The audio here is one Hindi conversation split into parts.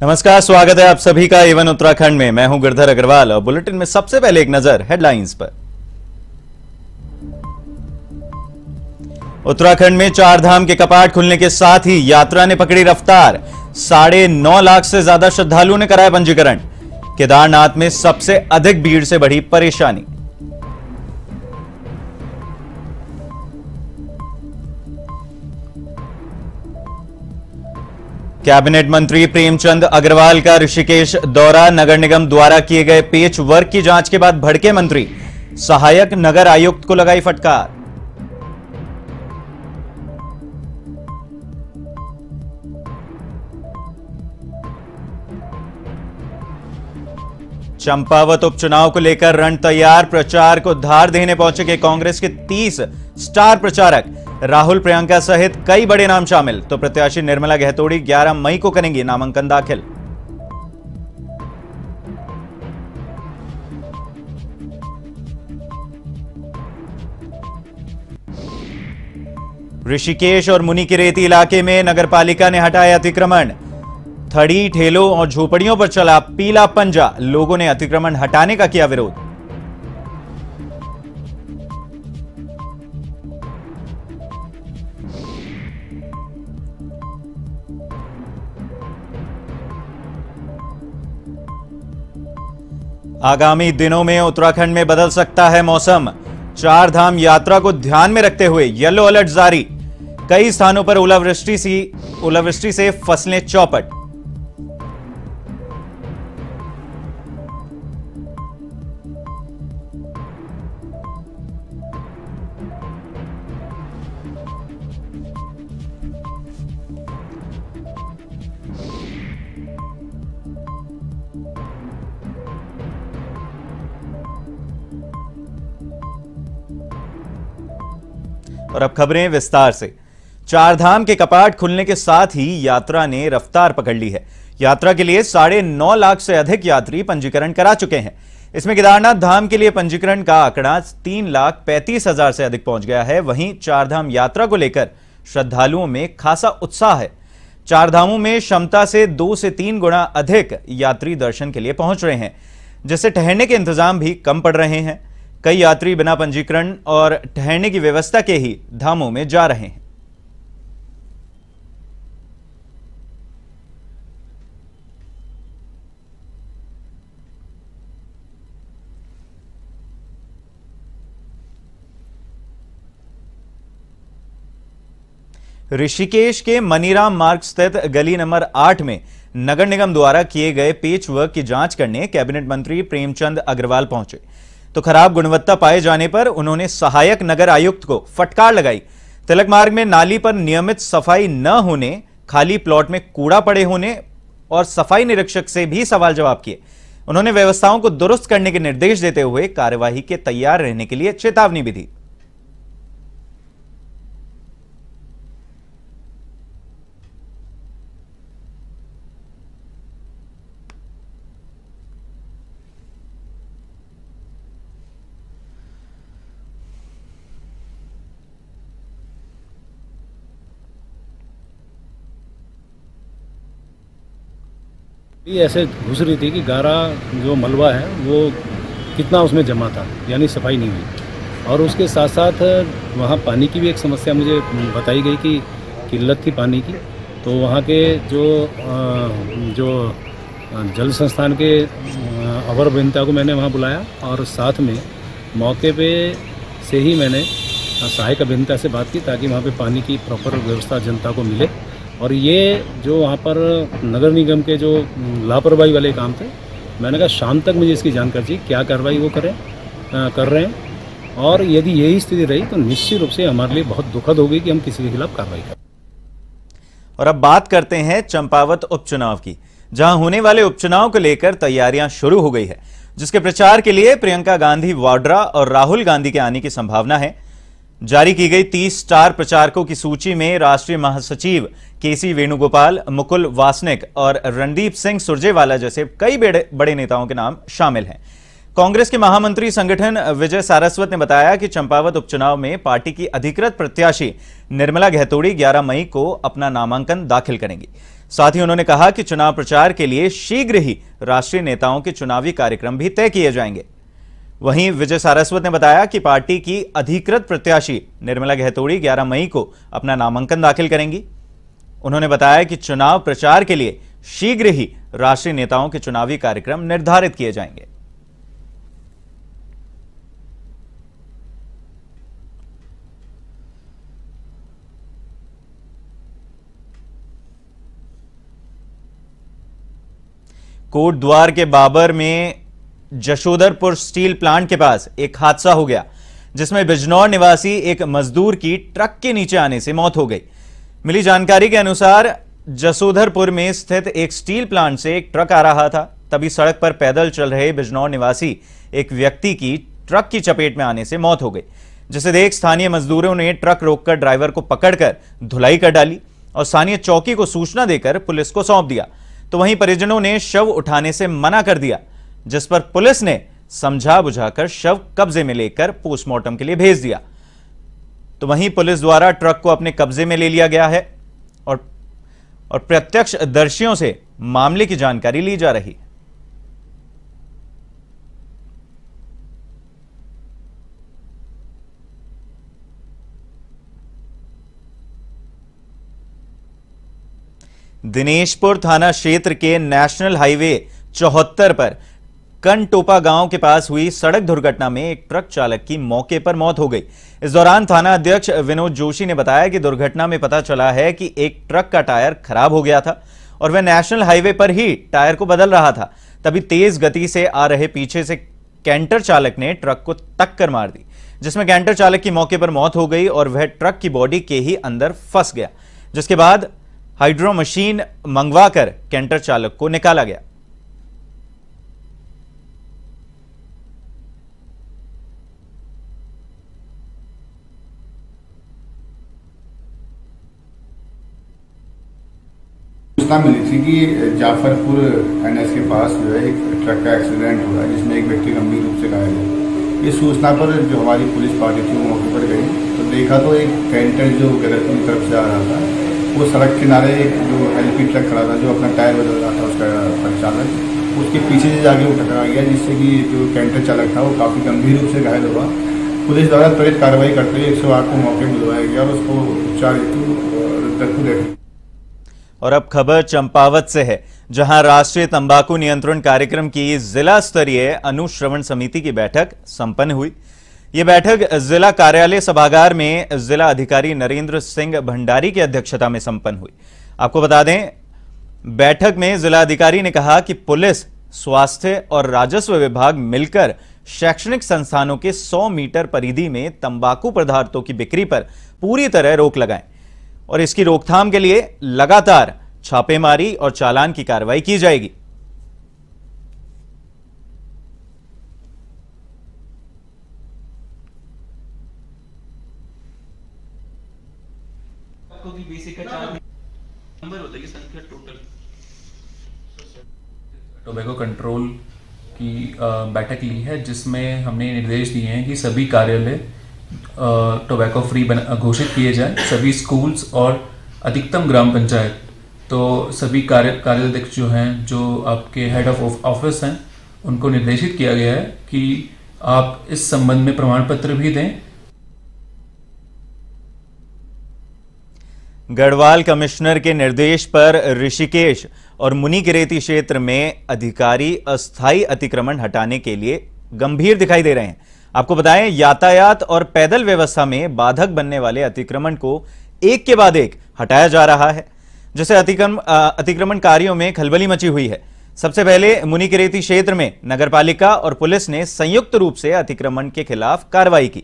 नमस्कार, स्वागत है आप सभी का एवन उत्तराखंड में। मैं हूं गिरधर अग्रवाल और बुलेटिन में सबसे पहले एक नजर हेडलाइंस पर। उत्तराखंड में 4 धाम के कपाट खुलने के साथ ही यात्रा ने पकड़ी रफ्तार। 9.5 लाख से ज्यादा श्रद्धालुओं ने कराया पंजीकरण। केदारनाथ में सबसे अधिक भीड़ से बढ़ी परेशानी। कैबिनेट मंत्री प्रेमचंद अग्रवाल का ऋषिकेश दौरा। नगर निगम द्वारा किए गए पेच वर्क की जांच के बाद भड़के मंत्री। सहायक नगर आयुक्त को लगाई फटकार। चंपावत उपचुनाव को लेकर रण तैयार। प्रचार को धार देने पहुंचे के कांग्रेस के 30 स्टार प्रचारक। राहुल, प्रियंका सहित कई बड़े नाम शामिल। तो प्रत्याशी निर्मला गहतोड़ी 11 मई को करेंगी नामांकन दाखिल। ऋषिकेश और मुनिकीरेती इलाके में नगरपालिका ने हटाया अतिक्रमण। थड़ी, ठेलों और झोपड़ियों पर चला पीला पंजा। लोगों ने अतिक्रमण हटाने का किया विरोध। आगामी दिनों में उत्तराखंड में बदल सकता है मौसम। 4 धाम यात्रा को ध्यान में रखते हुए येलो अलर्ट जारी। कई स्थानों पर ओलावृष्टि से फसलें चौपट। और अब खबरें विस्तार से। 4 धाम के कपाट खुलने के साथ ही यात्रा ने रफ्तार पकड़ ली है। यात्रा के लिए 9.5 लाख से अधिक यात्री पंजीकरण करा चुके हैं। इसमें केदारनाथ धाम के लिए पंजीकरण का आंकड़ा 3,35,000 से अधिक पहुंच गया है। वहीं 4 धाम यात्रा को लेकर श्रद्धालुओं में खासा उत्साह है। 4 धामों में क्षमता से 2 से 3 गुना अधिक यात्री दर्शन के लिए पहुंच रहे हैं, जिससे ठहरने के इंतजाम भी कम पड़ रहे हैं। कई यात्री बिना पंजीकरण और ठहरने की व्यवस्था के ही धामों में जा रहे हैं। ऋषिकेश के मनीराम मार्ग स्थित गली नंबर 8 में नगर निगम द्वारा किए गए पेच वर्क की जांच करने कैबिनेट मंत्री प्रेमचंद अग्रवाल पहुंचे, तो खराब गुणवत्ता पाए जाने पर उन्होंने सहायक नगर आयुक्त को फटकार लगाई। तिलक मार्ग में नाली पर नियमित सफाई न होने, खाली प्लॉट में कूड़ा पड़े होने और सफाई निरीक्षक से भी सवाल जवाब किए। उन्होंने व्यवस्थाओं को दुरुस्त करने के निर्देश देते हुए कार्यवाही के तैयार रहने के लिए चेतावनी भी दी। ये ऐसे घुस रही थी कि गारा जो मलबा है वो कितना उसमें जमा था, यानी सफाई नहीं हुई। और उसके साथ साथ वहाँ पानी की भी एक समस्या मुझे बताई गई कि किल्लत थी पानी की। तो वहाँ के जो जल संस्थान के अवर अभियंता को मैंने वहाँ बुलाया और साथ में मौके पे से ही मैंने सहायक अभियंता से बात की ताकि वहाँ पे पानी की प्रॉपर व्यवस्था जनता को मिले। और ये जो वहाँ पर नगर निगम के जो लापरवाही वाले काम थे, मैंने कहा शाम तक मुझे इसकी जानकारी चाहिए, क्या कार्रवाई वो कर रहे हैं। और यदि यही स्थिति रही तो निश्चित रूप से हमारे लिए बहुत दुखद होगी कि हम किसी के खिलाफ कार्रवाई करें। और अब बात करते हैं चंपावत उपचुनाव की, जहां होने वाले उपचुनाव को लेकर तैयारियां शुरू हो गई है, जिसके प्रचार के लिए प्रियंका गांधी वाड्रा और राहुल गांधी के आने की संभावना है। जारी की गई 30 स्टार प्रचारकों की सूची में राष्ट्रीय महासचिव केसी वेणुगोपाल, मुकुल वासनिक और रणदीप सिंह सुरजेवाला जैसे कई बड़े नेताओं के नाम शामिल हैं। कांग्रेस के महामंत्री संगठन विजय सारस्वत ने बताया कि चंपावत उपचुनाव में पार्टी की अधिकृत प्रत्याशी निर्मला गहतोड़ी 11 मई को अपना नामांकन दाखिल करेंगी। साथ ही उन्होंने कहा कि चुनाव प्रचार के लिए शीघ्र ही राष्ट्रीय नेताओं के चुनावी कार्यक्रम भी तय किए जाएंगे। वहीं विजय सारस्वत ने बताया कि पार्टी की अधिकृत प्रत्याशी निर्मला गहतोड़ी 11 मई को अपना नामांकन दाखिल करेंगी। उन्होंने बताया कि चुनाव प्रचार के लिए शीघ्र ही राष्ट्रीय नेताओं के चुनावी कार्यक्रम निर्धारित किए जाएंगे। कोटद्वार के बाबर में जशोधरपुर स्टील प्लांट के पास एक हादसा हो गया, जिसमें बिजनौर निवासी एक मजदूर की ट्रक के नीचे आने से मौत हो गई। मिली जानकारी के अनुसार जशोधरपुर में स्थित एक स्टील प्लांट से एक ट्रक आ रहा था। तभी सड़क पर पैदल चल रहे बिजनौर निवासी एक व्यक्ति की ट्रक की चपेट में आने से मौत हो गई, जिसे देख स्थानीय मजदूरों ने ट्रक रोककर ड्राइवर को पकड़कर धुलाई कर डाली और स्थानीय चौकी को सूचना देकर पुलिस को सौंप दिया। तो वहीं परिजनों ने शव उठाने से मना कर दिया, जिस पर पुलिस ने समझा बुझाकर शव कब्जे में लेकर पोस्टमार्टम के लिए भेज दिया। तो वहीं पुलिस द्वारा ट्रक को अपने कब्जे में ले लिया गया है और प्रत्यक्षदर्शियों से मामले की जानकारी ली जा रही है। दिनेशपुर थाना क्षेत्र के नेशनल हाईवे 74 पर कनटोपा गांव के पास हुई सड़क दुर्घटना में एक ट्रक चालक की मौके पर मौत हो गई। इस दौरान थाना अध्यक्ष विनोद जोशी ने बताया कि दुर्घटना में पता चला है कि एक ट्रक का टायर खराब हो गया था और वह नेशनल हाईवे पर ही टायर को बदल रहा था। तभी तेज गति से आ रहे पीछे से कैंटर चालक ने ट्रक को टक्कर मार दी, जिसमें कैंटर चालक की मौके पर मौत हो गई और वह ट्रक की बॉडी के ही अंदर फंस गया, जिसके बाद हाइड्रो मशीन मंगवाकर कैंटर चालक को निकाला गया। सूचना मिली थी कि जाफरपुर एनएच के पास जो है एक ट्रक का एक्सीडेंट हुआ है, जिसमें एक व्यक्ति गंभीर रूप से घायल है। इस सूचना पर जो हमारी पुलिस पार्टी थी वो मौके पर गई तो देखा तो एक कैंटर जो गदरपुर की तरफ से आ रहा था, वो सड़क किनारे एक जो एलपी ट्रक खड़ा था जो अपना टायर बदल रहा था, उसका ट्रक चालक उसके पीछे से जाके वो टकरा गया, जिससे कि जो कैंटर चालक था वो काफ़ी गंभीर रूप से घायल हुआ। पुलिस द्वारा त्वरित कार्रवाई करते हुए 108 को मौके पर बुलवाया गया और उसको उपचार हेतु रुद्रपुर रेफर। और अब खबर चंपावत से है, जहां राष्ट्रीय तंबाकू नियंत्रण कार्यक्रम की जिला स्तरीय अनुश्रवण समिति की बैठक संपन्न हुई। यह बैठक जिला कार्यालय सभागार में जिला अधिकारी नरेंद्र सिंह भंडारी की अध्यक्षता में संपन्न हुई। आपको बता दें, बैठक में जिला अधिकारी ने कहा कि पुलिस, स्वास्थ्य और राजस्व विभाग मिलकर शैक्षणिक संस्थानों के 100 मीटर परिधि में तंबाकू पदार्थों की बिक्री पर पूरी तरह रोक लगाएं और इसकी रोकथाम के लिए लगातार छापेमारी और चालान की कार्रवाई की जाएगी। टोबैको कंट्रोल की बैठक ली है, जिसमें हमने निर्देश दिए हैं कि सभी कार्यालय टोबैको फ्री घोषित किए जाएं। सभी स्कूल्स और अधिकतम ग्राम पंचायत, तो सभी कार्याध्यक्ष जो हैं, जो आपके हेड ऑफ ऑफिस हैं, उनको निर्देशित किया गया है कि आप इस संबंध में प्रमाण पत्र भी दें। गढ़वाल कमिश्नर के निर्देश पर ऋषिकेश और मुनिकिरेती क्षेत्र में अधिकारी अस्थायी अतिक्रमण हटाने के लिए गंभीर दिखाई दे रहे हैं। आपको बताएं, यातायात और पैदल व्यवस्था में बाधक बनने वाले अतिक्रमण को एक के बाद एक हटाया जा रहा है, जिससे अतिक्रमणकारियों में खलबली मची हुई है। सबसे पहले मुनिकिरेती क्षेत्र में नगरपालिका और पुलिस ने संयुक्त रूप से अतिक्रमण के खिलाफ कार्रवाई की।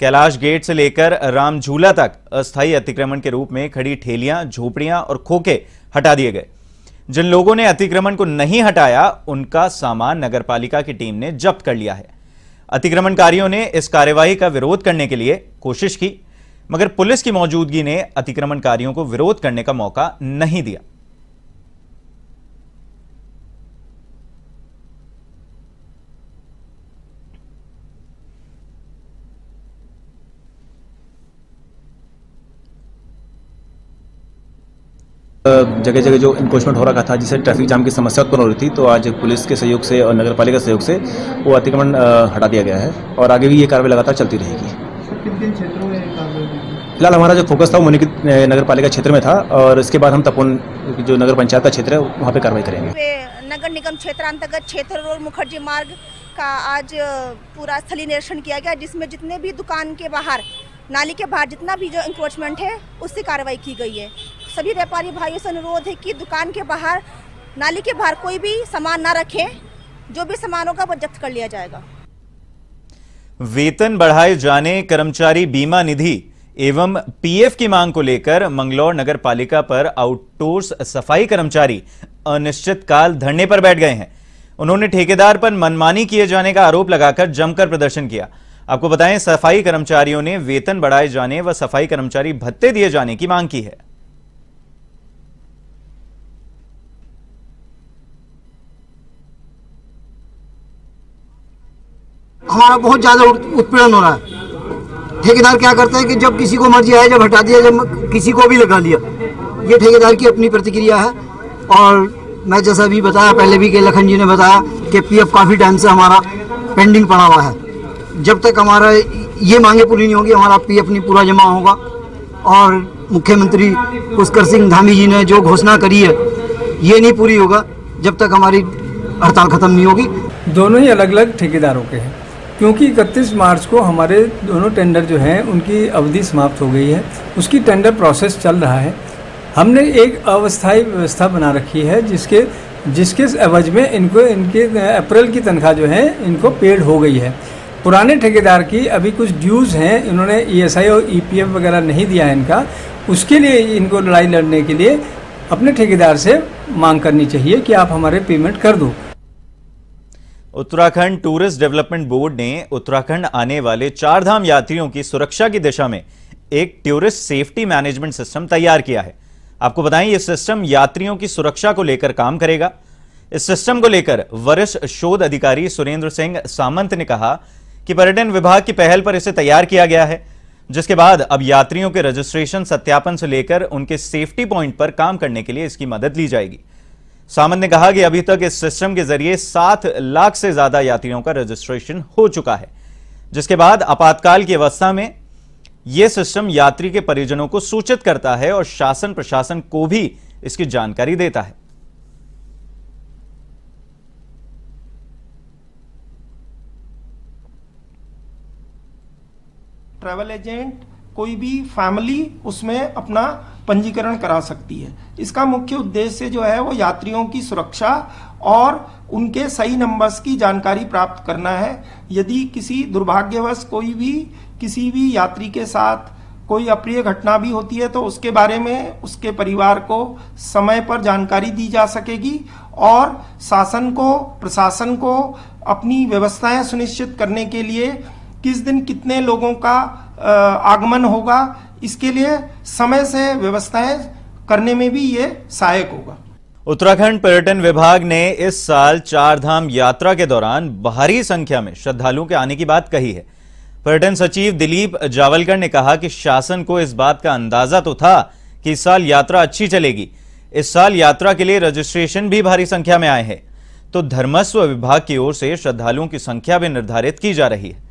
कैलाश गेट से लेकर राम झूला तक अस्थायी अतिक्रमण के रूप में खड़ी ठेलियां, झोपड़ियां और खोखे हटा दिए गए। जिन लोगों ने अतिक्रमण को नहीं हटाया, उनका सामान नगरपालिका की टीम ने जब्त कर लिया है। अतिक्रमणकारियों ने इस कार्यवाही का विरोध करने के लिए कोशिश की, मगर पुलिस की मौजूदगी ने अतिक्रमणकारियों को विरोध करने का मौका नहीं दिया। जगह जगह जो इंक्रोचमेंट हो रखा था, जिससे ट्रैफिक जाम की समस्या उत्पन्न हो रही थी, तो आज पुलिस के सहयोग से और नगर पालिका के सहयोग से वो अतिक्रमण हटा दिया गया है और आगे भी ये कार्रवाई लगातार चलती रहेगी। किन क्षेत्रों में कार्रवाई? फिलहाल हमारा जो फोकस था वो मुनि नगर पालिका क्षेत्र में था और इसके बाद हम तपोन जो नगर पंचायत का क्षेत्र है वहाँ पे कार्रवाई करेंगे। नगर निगम क्षेत्र अंतर्गत क्षेत्र रोड मुखर्जी मार्ग का आज पूरा स्थलीय निरीक्षण किया गया, जिसमें जितने भी दुकान के बाहर, नाली के बाहर जितना भी जो इंक्रोचमेंट है उससे कार्रवाई की गई है। सभी व्यापारी भाइयों से अनुरोध है कि दुकान के बाहर, नाली के बाहर कोई भी सामान ना रखें, जो भी सामान होगा वो जब्त कर लिया जाएगा। वेतन बढ़ाए जाने, कर्मचारी बीमा निधि एवं पीएफ की मांग को लेकर मंगलौर नगर पालिका पर आउटसोर्स सफाई कर्मचारी अनिश्चितकाल धरने पर बैठ गए हैं। उन्होंने ठेकेदार पर मनमानी किए जाने का आरोप लगाकर जमकर प्रदर्शन किया। आपको बताएं, सफाई कर्मचारियों ने वेतन बढ़ाए जाने व सफाई कर्मचारी भत्ते दिए जाने की मांग की है। हमारा बहुत ज्यादा उत्पीड़न हो रहा है। ठेकेदार क्या करता है कि जब किसी को मर्जी आए, जब हटा दिया, जब किसी को भी लगा लिया। ये ठेकेदार की अपनी प्रतिक्रिया है। और मैं जैसा भी बताया पहले भी, कि लखन जी ने बताया कि पीएफ काफ़ी टाइम से हमारा पेंडिंग पड़ा हुआ है। जब तक हमारा ये मांगे पूरी नहीं होगी, हमारा पीएफ नहीं पूरा जमा होगा। और मुख्यमंत्री पुष्कर सिंह धामी जी ने जो घोषणा करी है, ये नहीं पूरी होगा जब तक हमारी हड़ताल खत्म नहीं होगी। दोनों ही अलग अलग ठेकेदारों के हैं, क्योंकि 31 मार्च को हमारे दोनों टेंडर जो हैं उनकी अवधि समाप्त हो गई है। उसकी टेंडर प्रोसेस चल रहा है। हमने एक अस्थायी व्यवस्था बना रखी है जिसके एवज में इनके अप्रैल की तनख्वाह जो है इनको पेड हो गई है। पुराने ठेकेदार की अभी कुछ ड्यूज़ हैं, इन्होंने ईएसआई और ईपीएफ वगैरह नहीं दिया है इनका। उसके लिए इनको लड़ाई लड़ने के लिए अपने ठेकेदार से मांग करनी चाहिए कि आप हमारे पेमेंट कर दो। उत्तराखंड टूरिस्ट डेवलपमेंट बोर्ड ने उत्तराखंड आने वाले चारधाम यात्रियों की सुरक्षा की दिशा में एक टूरिस्ट सेफ्टी मैनेजमेंट सिस्टम तैयार किया है। आपको बताएं, यह सिस्टम यात्रियों की सुरक्षा को लेकर काम करेगा। इस सिस्टम को लेकर वरिष्ठ शोध अधिकारी सुरेंद्र सिंह सामंत ने कहा कि पर्यटन विभाग की पहल पर इसे तैयार किया गया है, जिसके बाद अब यात्रियों के रजिस्ट्रेशन सत्यापन से लेकर उनके सेफ्टी पॉइंट पर काम करने के लिए इसकी मदद ली जाएगी। सामंत ने कहा कि अभी तक इस सिस्टम के जरिए 7 लाख से ज्यादा यात्रियों का रजिस्ट्रेशन हो चुका है, जिसके बाद आपातकाल की अवस्था में यह सिस्टम यात्री के परिजनों को सूचित करता है और शासन प्रशासन को भी इसकी जानकारी देता है। ट्रैवल एजेंट कोई भी फैमिली उसमें अपना पंजीकरण करा सकती है। इसका मुख्य उद्देश्य जो है वो यात्रियों की सुरक्षा और उनके सही नंबर्स की जानकारी प्राप्त करना है। यदि किसी दुर्भाग्यवश कोई भी किसी भी यात्री के साथ कोई अप्रिय घटना भी होती है तो उसके बारे में उसके परिवार को समय पर जानकारी दी जा सकेगी और शासन को, प्रशासन को अपनी व्यवस्थाएं सुनिश्चित करने के लिए किस दिन कितने लोगों का आगमन होगा, इसके लिए समय से व्यवस्थाएं करने में भी ये सहायक होगा। उत्तराखंड पर्यटन विभाग ने इस साल चारधाम यात्रा के दौरान भारी संख्या में श्रद्धालुओं के आने की बात कही है। पर्यटन सचिव दिलीप जावलकर ने कहा कि शासन को इस बात का अंदाजा तो था कि इस साल यात्रा अच्छी चलेगी। इस साल यात्रा के लिए रजिस्ट्रेशन भी भारी संख्या में आए हैं, तो धर्मस्व विभाग की ओर से श्रद्धालुओं की संख्या भी निर्धारित की जा रही है,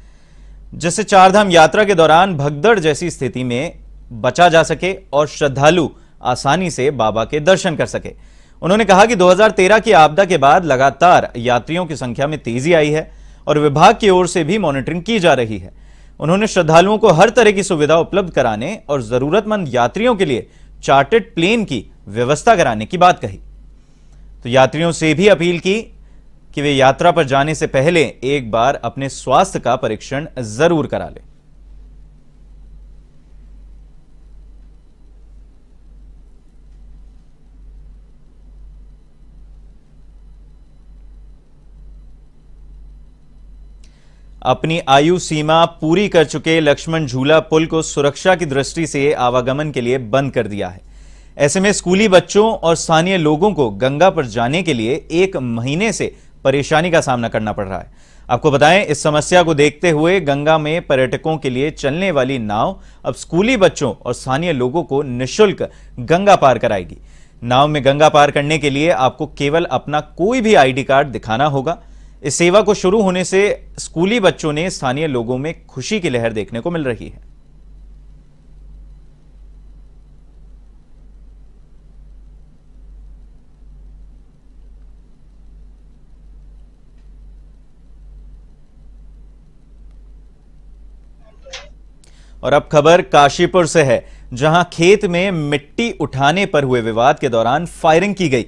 जिससे चारधाम यात्रा के दौरान भगदड़ जैसी स्थिति में बचा जा सके और श्रद्धालु आसानी से बाबा के दर्शन कर सके। उन्होंने कहा कि 2013 की आपदा के बाद लगातार यात्रियों की संख्या में तेजी आई है और विभाग की ओर से भी मॉनिटरिंग की जा रही है। उन्होंने श्रद्धालुओं को हर तरह की सुविधा उपलब्ध कराने और जरूरतमंद यात्रियों के लिए चार्टर्ड प्लेन की व्यवस्था कराने की बात कही। तो यात्रियों से भी अपील की कि वे यात्रा पर जाने से पहले एक बार अपने स्वास्थ्य का परीक्षण जरूर करा लें। अपनी आयु सीमा पूरी कर चुके लक्ष्मण झूला पुल को सुरक्षा की दृष्टि से आवागमन के लिए बंद कर दिया है। ऐसे में स्कूली बच्चों और स्थानीय लोगों को गंगा पर जाने के लिए 1 महीने से परेशानी का सामना करना पड़ रहा है। आपको बताएं, इस समस्या को देखते हुए गंगा में पर्यटकों के लिए चलने वाली नाव अब स्कूली बच्चों और स्थानीय लोगों को निःशुल्क गंगा पार कराएगी। नाव में गंगा पार करने के लिए आपको केवल अपना कोई भी आईडी कार्ड दिखाना होगा। इस सेवा को शुरू होने से स्कूली बच्चों ने स्थानीय लोगों में खुशी की लहर देखने को मिल रही है। और अब खबर काशीपुर से है, जहां खेत में मिट्टी उठाने पर हुए विवाद के दौरान फायरिंग की गई।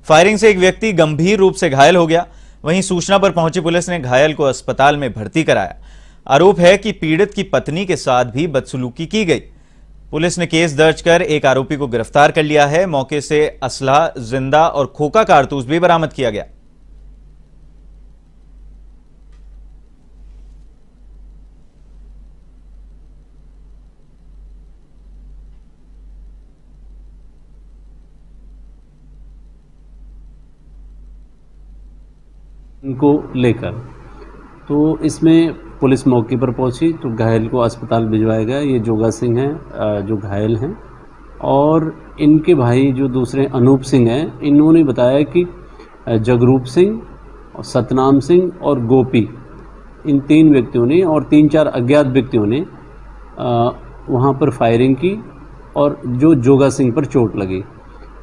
फायरिंग से एक व्यक्ति गंभीर रूप से घायल हो गया। वहीं सूचना पर पहुंची पुलिस ने घायल को अस्पताल में भर्ती कराया। आरोप है कि पीड़ित की पत्नी के साथ भी बदसलूकी की गई। पुलिस ने केस दर्ज कर एक आरोपी को गिरफ्तार कर लिया है। मौके से असला, जिंदा और खोखा कारतूस भी बरामद किया गया। उनको लेकर तो इसमें पुलिस मौके पर पहुंची तो घायल को अस्पताल भिजवाया गया। ये जोगा सिंह हैं जो घायल हैं, और इनके भाई जो दूसरे अनूप सिंह हैं, इन्होंने बताया कि जगरूप सिंह, सतनाम सिंह और गोपी, इन 3 व्यक्तियों ने और 3-4 अज्ञात व्यक्तियों ने वहाँ पर फायरिंग की और जो जोगा सिंह पर चोट लगी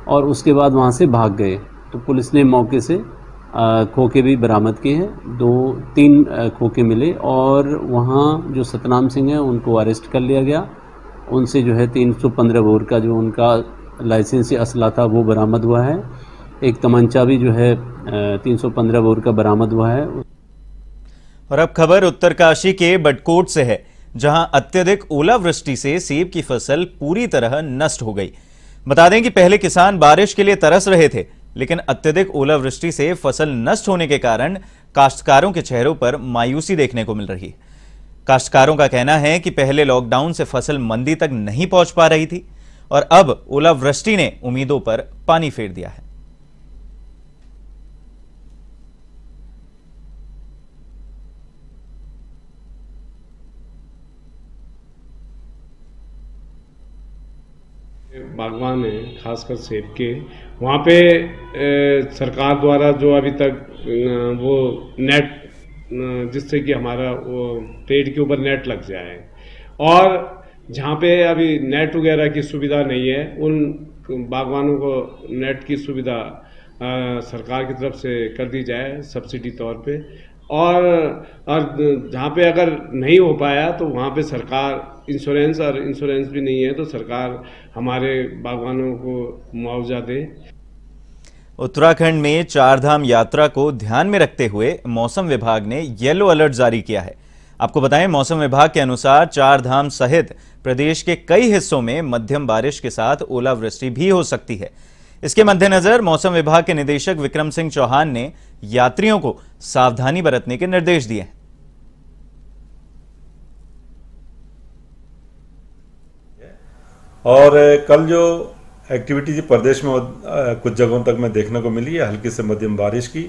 और उसके बाद वहाँ से भाग गए। तो पुलिस ने मौके से खोखे भी बरामद किए हैं। 2-3 खोखे मिले और वहाँ जो सतनाम सिंह हैं उनको अरेस्ट कर लिया गया। उनसे जो है 315 बोर का जो उनका लाइसेंसी असला था वो बरामद हुआ है। एक तमंचा भी जो है 315 बोर का बरामद हुआ है। और अब खबर उत्तरकाशी के बटकोट से है, जहां अत्यधिक ओलावृष्टि से सेब की फसल पूरी तरह नष्ट हो गई। बता दें कि पहले किसान बारिश के लिए तरस रहे थे, लेकिन अत्यधिक ओलावृष्टि से फसल नष्ट होने के कारण काश्तकारों के चेहरों पर मायूसी देखने को मिल रही है। काश्तकारों का कहना है कि पहले लॉकडाउन से फसल मंडी तक नहीं पहुंच पा रही थी और अब ओलावृष्टि ने उम्मीदों पर पानी फेर दिया है। बागवान है, खासकर सेब के, वहाँ पे सरकार द्वारा जो अभी तक वो नेट, जिससे कि हमारा वो पेड़ के ऊपर नेट लग जाए, और जहाँ पे अभी नेट वगैरह की सुविधा नहीं है उन बागवानों को नेट की सुविधा सरकार की तरफ से कर दी जाए सब्सिडी तौर पे। और जहाँ पे अगर नहीं हो पाया तो वहाँ पे सरकार इंश्योरेंस भी नहीं है तो सरकार हमारे बागवानों को मुआवजा दे। उत्तराखंड में चारधाम यात्रा को ध्यान में रखते हुए मौसम विभाग ने येलो अलर्ट जारी किया है। आपको बताएं, मौसम विभाग के अनुसार चारधाम सहित प्रदेश के कई हिस्सों में मध्यम बारिश के साथ ओलावृष्टि भी हो सकती है। इसके मद्देनजर मौसम विभाग के निदेशक विक्रम सिंह चौहान ने यात्रियों को सावधानी बरतने के निर्देश दिए हैं। और कल जो एक्टिविटी प्रदेश में कुछ जगहों तक में देखने को मिली है, हल्की से मध्यम बारिश की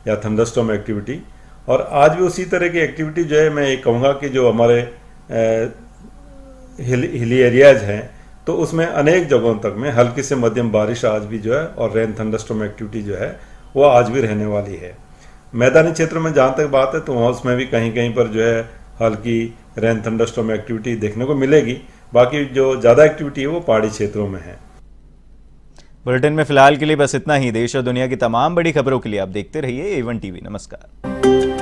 या थंडरस्टॉर्म एक्टिविटी, और आज भी उसी तरह की एक्टिविटी जो है, मैं ये कहूँगा कि जो हमारे हिली एरियाज हैं तो उसमें अनेक जगहों तक में हल्की से मध्यम बारिश आज भी जो है और रेन थंडरस्टॉर्म एक्टिविटी जो है वो आज भी रहने वाली है। मैदानी क्षेत्रों में जहाँ तक बात है तो वहाँ उसमें भी कहीं कहीं पर जो है हल्की रेन थंडरस्टॉर्म एक्टिविटी देखने को मिलेगी। बाकी जो ज़्यादा एक्टिविटी है वो पहाड़ी क्षेत्रों में है। बुलेटिन में फिलहाल के लिए बस इतना ही। देश और दुनिया की तमाम बड़ी खबरों के लिए आप देखते रहिए A1 TV। नमस्कार।